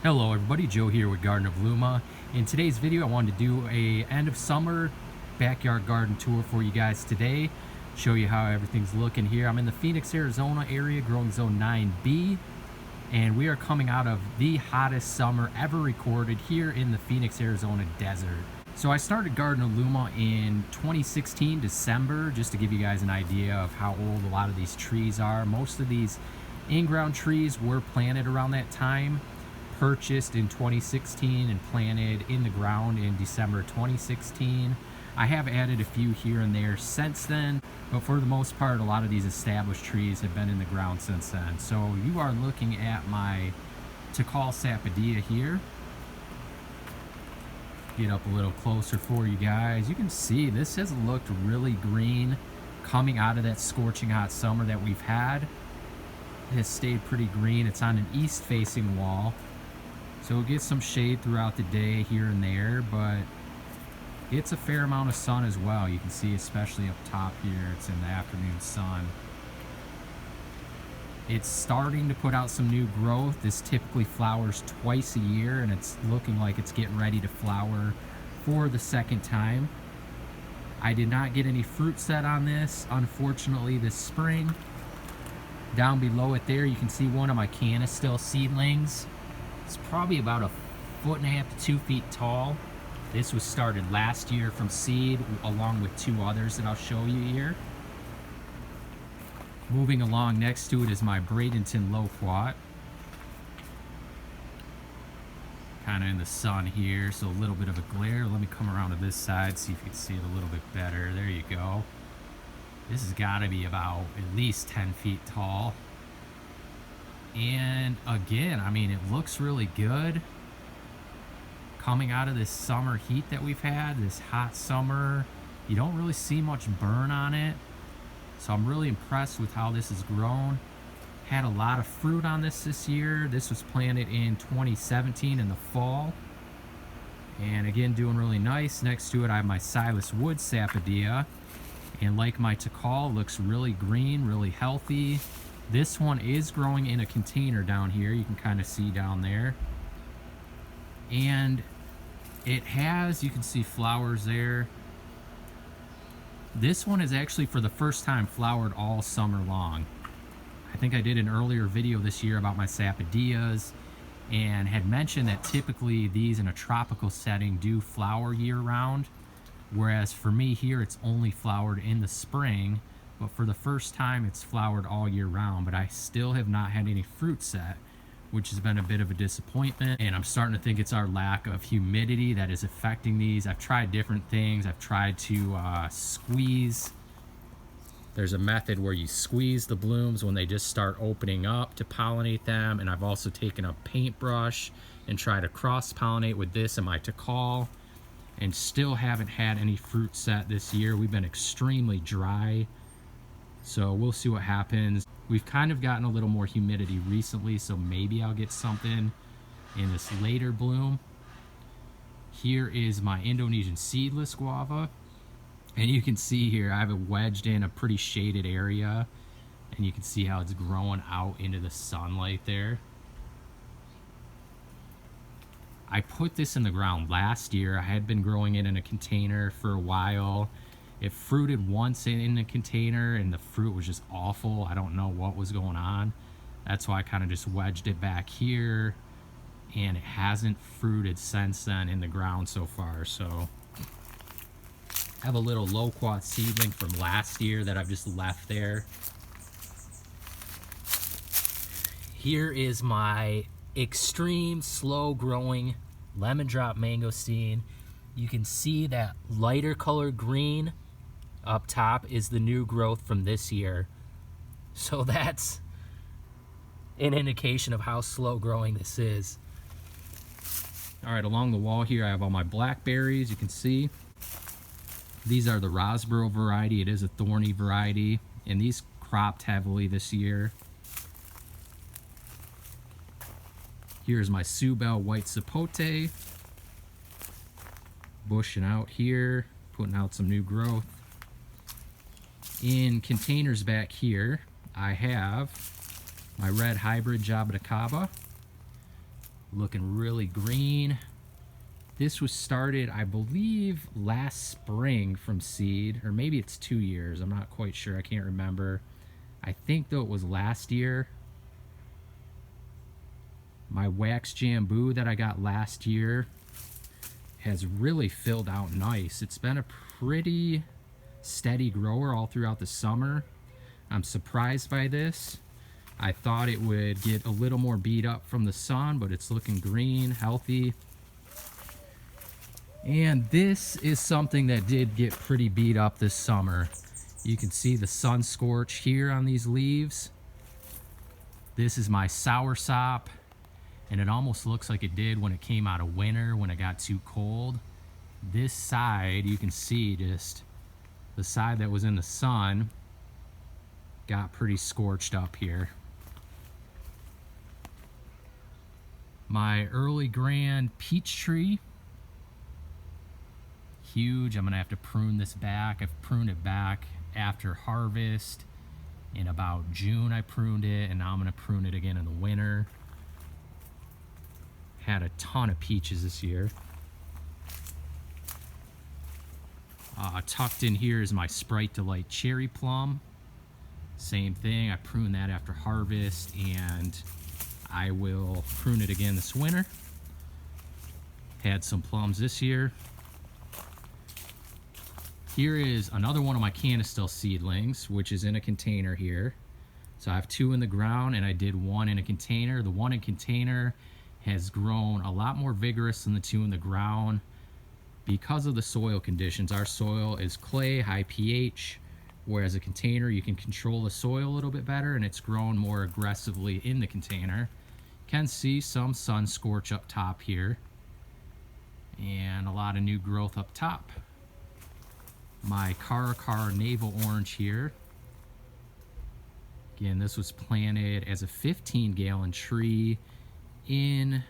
Hello everybody, Joe here with Garden of Luma. In today's video I wanted to do a end of summer backyard garden tour for you guys today. Show you how everything's looking here. I'm in the Phoenix, Arizona area, growing zone 9B. And we are coming out of the hottest summer ever recorded here in the Phoenix, Arizona desert. So I started Garden of Luma in 2016, December, just to give you guys an idea of how old a lot of these trees are. Most of these in-ground trees were planted around that time. Purchased in 2016 and planted in the ground in December 2016. I have added a few here and there since then, but for the most part, a lot of these established trees have been in the ground since then. So you are looking at my Coachella Sapote here. Get up a little closer for you guys. You can see this has looked really green coming out of that scorching hot summer that we've had. It has stayed pretty green. It's on an east-facing wall. So it gets some shade throughout the day here and there, but it's a fair amount of sun as well. You can see, especially up top here, it's in the afternoon sun. It's starting to put out some new growth. This typically flowers twice a year, and it's looking like it's getting ready to flower for the second time. I did not get any fruit set on this, unfortunately, this spring. Down below it there, you can see one of my canistil seedlings. It's probably about 1.5 to 2 feet tall. This was started last year from seed, along with two others that I'll show you here. Moving along next to it is my Bradenton loquat. Kind of in the sun here, so a little bit of a glare. Let me come around to this side, see if you can see it a little bit better. There you go. This has got to be about at least 10 feet tall. And again, I mean, it looks really good. Coming out of this summer heat that we've had, this hot summer, you don't really see much burn on it. So I'm really impressed with how this has grown. Had a lot of fruit on this year. This was planted in 2017 in the fall. And again, doing really nice. Next to it, I have my Silas Wood Sapote. And like my Coachella, looks really green, really healthy. This one is growing in a container down here. You can kind of see down there. And it has, you can see flowers there. This one is actually for the first time flowered all summer long. I think I did an earlier video this year about my Sapoteas and had mentioned that typically these in a tropical setting do flower year round. Whereas for me here, it's only flowered in the spring. But for the first time, it's flowered all year round, but I still have not had any fruit set, which has been a bit of a disappointment. And I'm starting to think it's our lack of humidity that is affecting these. I've tried different things. I've tried to squeeze. There's a method where you squeeze the blooms when they just start opening up to pollinate them. And I've also taken a paintbrush and tried to cross-pollinate with this and my Coachella, and still haven't had any fruit set this year. We've been extremely dry. So we'll see what happens. We've kind of gotten a little more humidity recently, so maybe I'll get something in this later bloom. Here is my Indonesian seedless guava. And you can see here, I have it wedged in a pretty shaded area. And you can see how it's growing out into the sunlight there. I put this in the ground last year. I had been growing it in a container for a while. It fruited once in a container and the fruit was just awful. I don't know what was going on. That's why I kind of just wedged it back here, and it hasn't fruited since then in the ground so far. So I have a little loquat seedling from last year that I've just left there. Here is my extreme slow growing lemon drop mangosteen. You can see that lighter colored green up top is the new growth from this year. So that's an indication of how slow growing this is. All right, along the wall here, I have all my blackberries. You can see these are the Rosboro variety. It is a thorny variety, and these cropped heavily this year. Here's my Subel white Sapote, bushing out here, putting out some new growth. In containers back here, I have my red hybrid Jaboticaba. looking really green. This was started, I believe, last spring from seed, or maybe it's 2 years. I'm not quite sure. I can't remember. I think, though, it was last year. My wax jambu that I got last year has really filled out nice. It's been a pretty steady grower all throughout the summer. I'm surprised by this. I thought it would get a little more beat up from the sun, but it's looking green, healthy. And this is something that did get pretty beat up this summer. You can see the sun scorch here on these leaves. This is my soursop, and it almost looks like it did when it came out of winter, when it got too cold. This side, you can see just the side that was in the sun got pretty scorched up here. My early grand peach tree, huge. I'm gonna have to prune this back. I've pruned it back after harvest. In about June I pruned it, and now I'm gonna prune it again in the winter. Had a ton of peaches this year. Tucked in here is my Sprite Delight cherry plum. Same thing, I pruned that after harvest, and I will prune it again this winter. Had some plums this year. Here is another one of my canistel seedlings, which is in a container here. So I have 2 in the ground, and I did 1 in a container. The 1 in container has grown a lot more vigorous than the 2 in the ground because of the soil conditions. Our soil is clay, high pH, whereas a container, you can control the soil a little bit better, and it's grown more aggressively in the container. You can see some sun scorch up top here, and a lot of new growth up top. My Caracar navel orange here. Again, this was planted as a 15-gallon tree in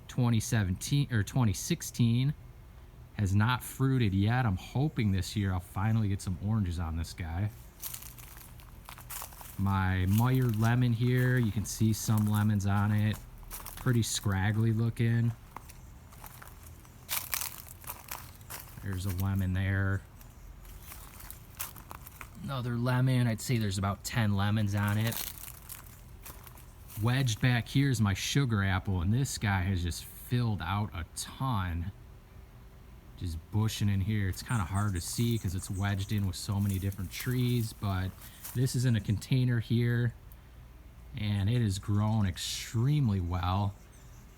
2017 or 2016. Has not fruited yet. I'm hoping this year I'll finally get some oranges on this guy. My Meyer lemon here, you can see some lemons on it. Pretty scraggly looking. There's a lemon there. Another lemon, I'd say there's about 10 lemons on it. Wedged back here is my sugar apple, and this guy has just filled out a ton. Just bushing in here. It's kind of hard to see because it's wedged in with so many different trees, but this is in a container here, and it has grown extremely well.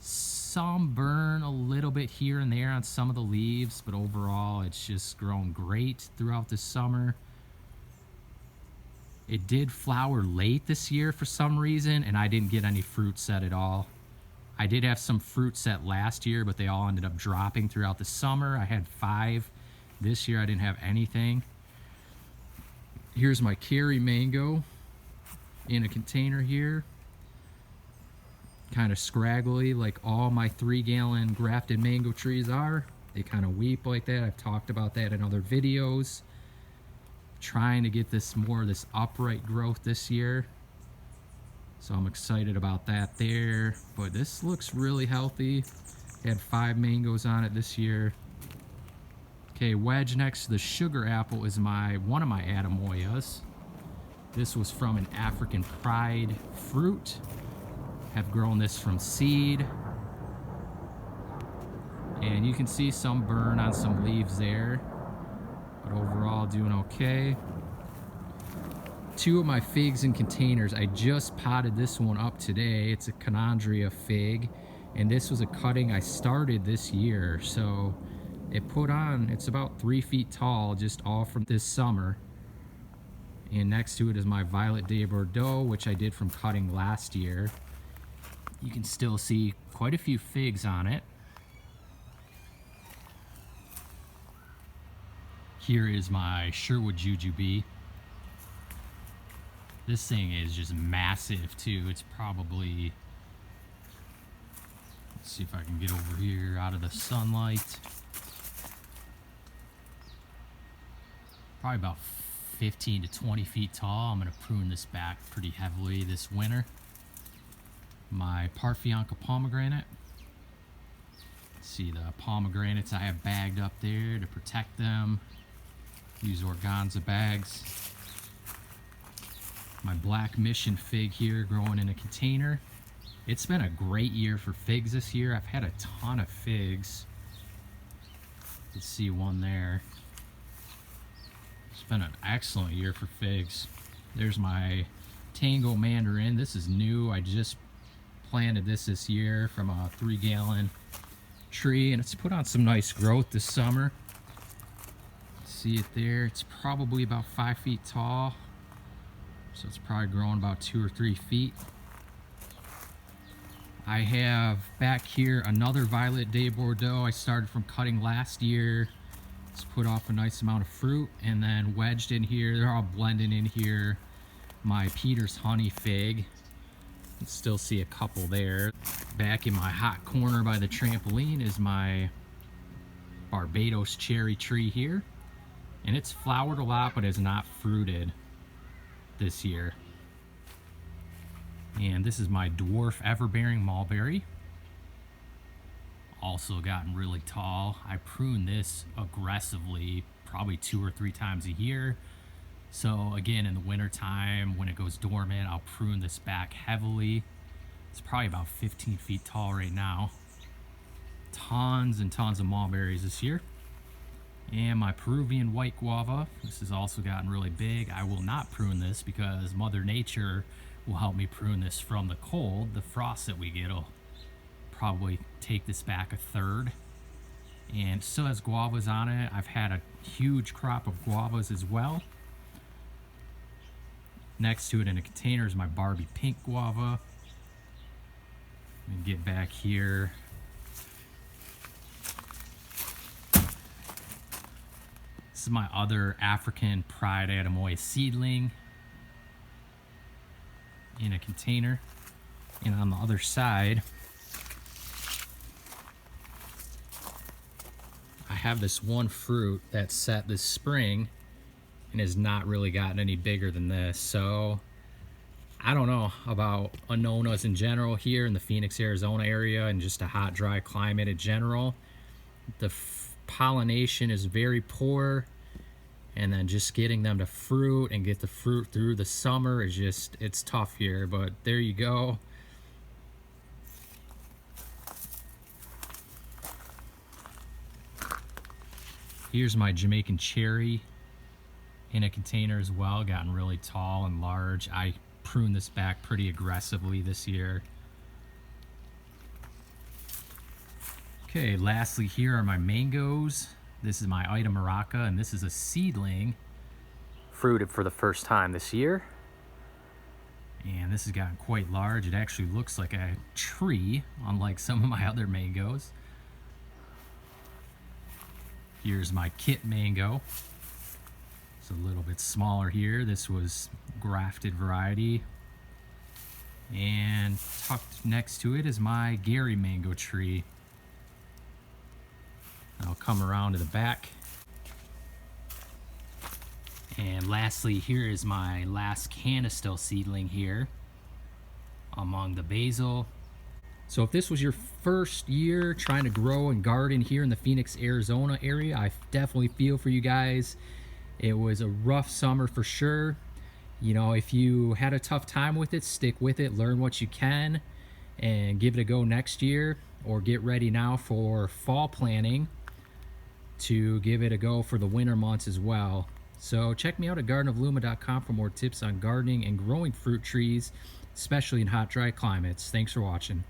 Some burn a little bit here and there on some of the leaves, but overall it's just grown great throughout the summer. It did flower late this year for some reason, and I didn't get any fruit set at all. I did have some fruit set last year, but they all ended up dropping throughout the summer. I had 5. This year I didn't have anything. Here's my Kerry mango in a container here. Kind of scraggly like all my 3-gallon grafted mango trees are. They kind of weep like that. I've talked about that in other videos. Trying to get this upright growth this year. So I'm excited about that there. But this looks really healthy. Had 5 mangoes on it this year. Okay, wedge next to the sugar apple is one of my Adamoyas. This was from an African Pride fruit. Have grown this from seed. And you can see some burn on some leaves there. But overall doing okay. 2 of my figs in containers. I just potted this one up today. It's a Canandria fig, and this was a cutting I started this year. So it put on, it's about 3 feet tall, just all from this summer. And next to it is my Violet de Bordeaux, which I did from cutting last year. You can still see quite a few figs on it. Here is my Sherwood jujube. This thing is just massive too. It's probably, let's see if I can get over here out of the sunlight. Probably about 15 to 20 feet tall. I'm gonna prune this back pretty heavily this winter. My Parfionca pomegranate. See the pomegranates I have bagged up there to protect them. Use organza bags. My black mission fig here growing in a container. It's been a great year for figs this year. I've had a ton of figs. Let's see one there. It's been an excellent year for figs. There's my Tango Mandarin. This is new. I just planted this year from a 3-gallon tree, and it's put on some nice growth this summer. See it there? It's probably about 5 feet tall, so it's probably growing about 2 or 3 feet. I have back here another Violet de Bordeaux I started from cutting last year. It's put off a nice amount of fruit, and then wedged in here, they're all blending in here, my Peter's Honey fig. You can still see a couple there. Back in my hot corner by the trampoline is my Barbados cherry tree here, and it's flowered a lot but has not fruited this year. And this is my dwarf everbearing mulberry. Also gotten really tall. I prune this aggressively probably 2 or 3 times a year. So again, in the winter time when it goes dormant, I'll prune this back heavily. It's probably about 15 feet tall right now. Tons and tons of mulberries this year. And my Peruvian white guava. This has also gotten really big. I will not prune this because Mother Nature will help me prune this from the cold. The frost that we get will probably take this back a third. And it still has guavas on it. I've had a huge crop of guavas as well. Next to it in a container is my Barbie pink guava. And get back here. This is my other African Pride Ademoya seedling in a container. And on the other side, I have this one fruit that's set this spring and has not really gotten any bigger than this. So I don't know about Anonas in general here in the Phoenix, Arizona area, and just a hot, dry climate in general. The pollination is very poor, and then just getting them to fruit and get the fruit through the summer is just, it's tough here. But there you go. Here's my Jamaican cherry in a container as well, gotten really tall and large. I pruned this back pretty aggressively this year. Okay, lastly here are my mangoes. This is my Ida Maraca, and this is a seedling. Fruited for the first time this year. And this has gotten quite large. It actually looks like a tree, unlike some of my other mangoes. Here's my kit mango. It's a little bit smaller here. This was grafted variety. And tucked next to it is my Gary mango tree. I'll come around to the back. And lastly, here is my last Canistel seedling here among the basil. So if this was your first year trying to grow and garden here in the Phoenix, Arizona area, I definitely feel for you guys. It was a rough summer for sure. You know, if you had a tough time with it, stick with it, learn what you can, and give it a go next year, or get ready now for fall planting to give it a go for the winter months as well. So check me out at gardenofluma.com for more tips on gardening and growing fruit trees, especially in hot, dry climates. Thanks for watching.